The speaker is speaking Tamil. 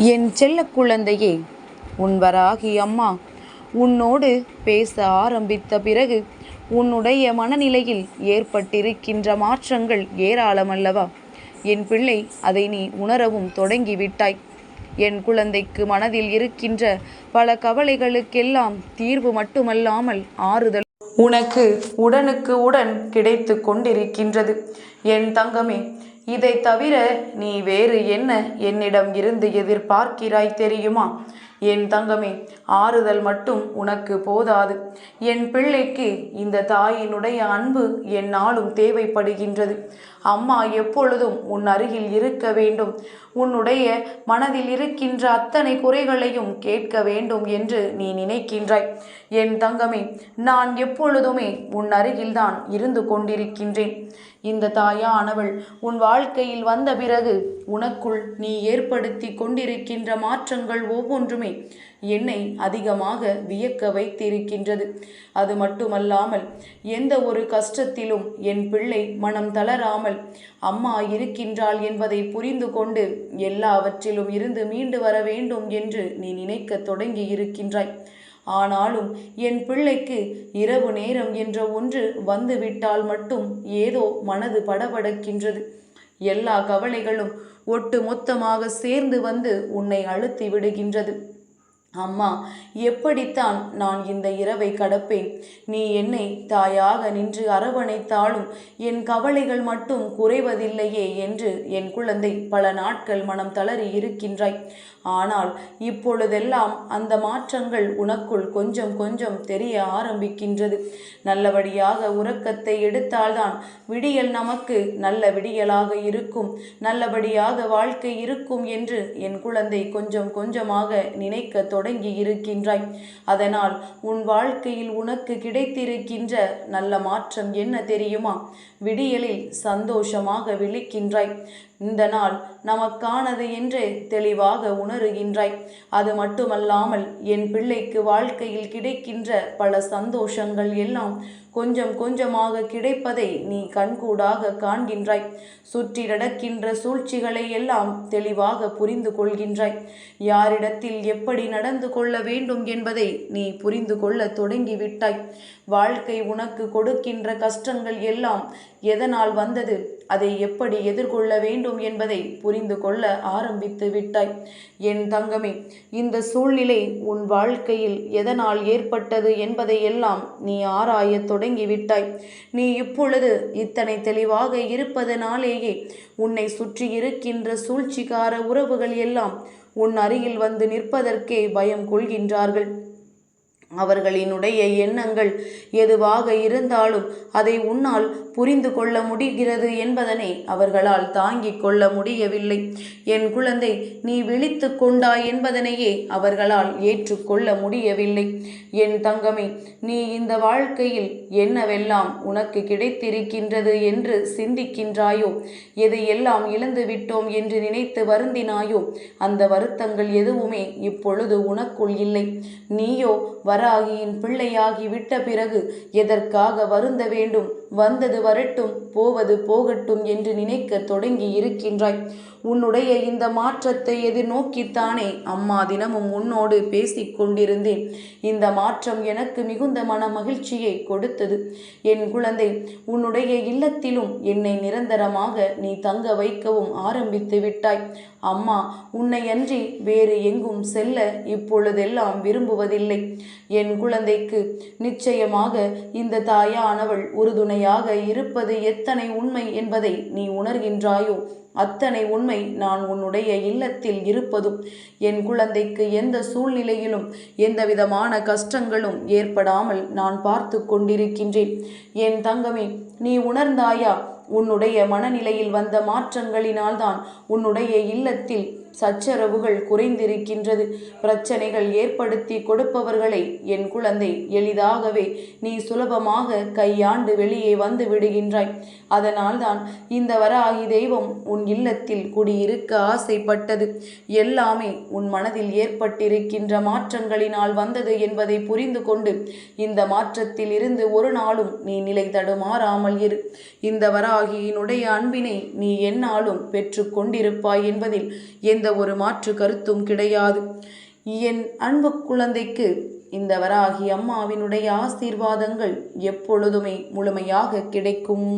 என் செல்ல குழந்தையே, உன் வராகி அம்மா உன்னோடு பேச ஆரம்பித்த பிறகு உன்னுடைய மனநிலையில் ஏற்பட்டிருக்கின்ற மாற்றங்கள் ஏராளமல்லவா? என் பிள்ளை, அதை நீ உணரவும் தொடங்கிவிட்டாய். என் குழந்தைக்கு மனதில் இருக்கின்ற பல கவலைகளுக்கெல்லாம் தீர்வு மட்டுமல்லாமல் ஆறுதல் உனக்கு உடனுக்கு உடன் கிடைத்து கொண்டிருக்கின்றது. என் தங்கமே, இதை தவிர நீ வேறு என்ன என்னிடம் இருந்து எதிர்பார்க்கிறாய் தெரியுமா? என் தங்கமே, ஆறுதல் மட்டும் உனக்கு போதாது. என் பிள்ளைக்கு இந்த தாயினுடைய அன்பு எந்நாளும் தேவைப்படுகின்றது. அம்மா எப்பொழுதும் உன் அருகில் இருக்க வேண்டும். உன்னுடைய மனதில் இருக்கின்ற அத்தனை குறைகளையும் கேட்க வேண்டும் என்று நீ நினைக்கின்றாய். என் தங்கமே, நான் எப்பொழுதுமே உன் அருகில்தான் இருந்து கொண்டிருக்கின்றேன். இந்த தாயானவள் உன் வாழ்க்கையில் வந்த பிறகு உனக்குள் நீ ஏற்படுத்தி கொண்டிருக்கின்ற மாற்றங்கள் ஒவ்வொன்றுமே என்னை அதிகமாக வியக்க வைத்திருக்கின்றது. அது மட்டுமல்லாமல் எந்த ஒரு கஷ்டத்திலும் என் பிள்ளை மனம் தளராமல் அம்மா இருக்கின்றாள் என்பதை புரிந்து கொண்டு எல்லாவற்றிலும் இருந்து மீண்டு வர வேண்டும் என்று நீ நினைக்க தொடங்கி இருக்கின்றாய். ஆனாலும் என் பிள்ளைக்கு இரவு நேரம் என்ற ஒன்று வந்துவிட்டால் மட்டும் ஏதோ மனது படபடக்கின்றது. எல்லா கவலைகளும் ஒட்டு மொத்தமாக சேர்ந்து வந்து உன்னை அழுத்தி விடுகின்றது. அம்மா, எப்படித்தான் நான் இந்த இரவை கடப்பேன்? நீ என்னை தாயாக நின்று அரவணைத்தாலும் என் கவலைகள் மட்டும் குறைவதில்லையே என்று என் குழந்தை பல நாட்கள் மனம் தளறி இருக்கின்றாய். ஆனால் இப்பொழுதெல்லாம் அந்த மாற்றங்கள் உனக்குள் கொஞ்சம் கொஞ்சம் தெரிய ஆரம்பிக்கின்றது. நல்லபடியாக உறக்கத்தை எடுத்தால்தான் விடியல் நமக்கு நல்ல விடியலாக இருக்கும், நல்லபடியாக வாழ்க்கை இருக்கும் என்று என் குழந்தை கொஞ்சம் கொஞ்சமாக நினைக்க தொடங்கி இருக்கின்றாய். அதனால் உன் வாழ்க்கையில் உனக்கு கிடைத்திருக்கின்ற நல்ல மாற்றம் என்ன தெரியுமா? விடியலில் சந்தோஷமாக விழிக்கின்றாய். இந்த நாள் நமக்கானது என்று தெளிவாக உணருகின்றாய். அது மட்டுமல்லாமல் என் பிள்ளைக்கு வாழ்க்கையில் கிடைக்கின்ற பல சந்தோஷங்கள் எல்லாம் கொஞ்சம் கொஞ்சமாக கிடைப்பதை நீ கண்கூடாக காண்கின்றாய். சுற்றி நடக்கின்ற சூழ்ச்சிகளை எல்லாம் தெளிவாக புரிந்து கொள்கின்றாய். யாரிடத்தில் எப்படி நடந்து கொள்ள வேண்டும் என்பதை நீ புரிந்து கொள்ள தொடங்கிவிட்டாய். வாழ்க்கை உனக்கு கொடுக்கின்ற கஷ்டங்கள் எல்லாம் எதனால் வந்தது, அதை எப்படி எதிர்கொள்ள வேண்டும் என்பதை புரிந்து கொள்ள ஆரம்பித்து விட்டாய். என் தங்கமே, இந்த சூழ்நிலை உன் வாழ்க்கையில் எதனால் ஏற்பட்டது என்பதை எல்லாம் நீ ஆராய தொடங்கிவிட்டாய். நீ இப்பொழுது இத்தனை தெளிவாக இருப்பதனாலேயே உன்னை சுற்றி இருக்கின்ற சூழ்ச்சிக்கார உறவுகள் எல்லாம் உன் அருகில் வந்து நிற்பதற்கே பயம் கொள்கின்றார்கள். அவர்களினுடைய எண்ணங்கள் எதுவாக இருந்தாலும் அதை உன்னால் புரிந்து கொள்ள முடிகிறது என்பதனை அவர்களால் தாங்கிக் கொள்ள முடியவில்லை. என் குழந்தை, நீ விழித்து கொண்டாய் என்பதனையே அவர்களால் ஏற்றுக்கொள்ள முடியவில்லை. என் தங்கமே, நீ இந்த வாழ்க்கையில் என்னவெல்லாம் உனக்கு கிடைத்திருக்கின்றது என்று சிந்திக்கின்றாயோ, எதையெல்லாம் இழந்து விட்டோம் என்று நினைத்து வருந்தினாயோ, அந்த வருத்தங்கள் எதுவுமே இப்பொழுது உனக்குள் இல்லை. நீயோ வராகியின் பிள்ளையாகி விட்ட பிறகு எதற்காக வருந்த வேண்டும்? வந்தது வரட்டும், போவது போகட்டும் என்று நினைக்க தொடங்கி இருக்கின்றாய். உன்னுடைய இந்த மாற்றத்தை எதிர்நோக்கித்தானே அம்மா தினமும் உன்னோடு பேசிக் கொண்டிருந்தேன். இந்த மாற்றம் எனக்கு மிகுந்த மன மகிழ்ச்சியை கொடுத்தது. என் குழந்தை, உன்னுடைய இல்லத்திலும் என்னை நிரந்தரமாக நீ தங்க வைக்கவும் ஆரம்பித்து விட்டாய். அம்மா உன்னை அன்றி வேறு எங்கும் செல்ல இப்பொழுதெல்லாம் விரும்புவதில்லை. என் குழந்தைக்கு நிச்சயமாக இந்த தாயானவள் உறுதுணையாக இருப்பது எத்தனை உண்மை என்பதை நீ உணர்கின்றாயோ, அத்தனை உண்மை நான் உன்னுடைய இல்லத்தில் இருப்பதும். என் குழந்தைக்கு எந்த சூழ்நிலையிலும் எந்த விதமான கஷ்டங்களும் ஏற்படாமல் நான் பார்த்து கொண்டிருக்கின்றேன். என் தங்கமே, நீ உணர்ந்தாயா? உன்னுடைய மனநிலையில் வந்த மாற்றங்களினால்தான் உன்னுடைய இல்லத்தில் சச்சரவுகள் குறைந்திருக்கின்றது. பிரச்சனைகள் ஏற்படுத்தி கொடுப்பவர்களை என் குழந்தை எளிதாகவே நீ சுலபமாக கையாண்டு வெளியே வந்து விடுகின்றாய். அதனால்தான் இந்த வராகி தெய்வம் உன் இல்லத்தில் குடியிருக்க ஆசைப்பட்டது. எல்லாமே உன் மனதில் ஏற்பட்டிருக்கின்ற மாற்றங்களினால் வந்தது என்பதை புரிந்து கொண்டு இந்த மாற்றத்தில் இருந்து ஒரு நாளும் நீ நிலை தடுமாறாமல் இரு. இந்த வராகியினுடைய அன்பினை நீ எந்நாளும் பெற்று கொண்டிருப்பாய் என்பதில் எந்த எந்த ஒரு மாற்று கருத்தும் கிடையாது. என் அன்பு குழந்தைக்கு இந்த வராகி அம்மாவினுடைய ஆசீர்வாதங்கள் எப்பொழுதுமே முழுமையாக கிடைக்கும்.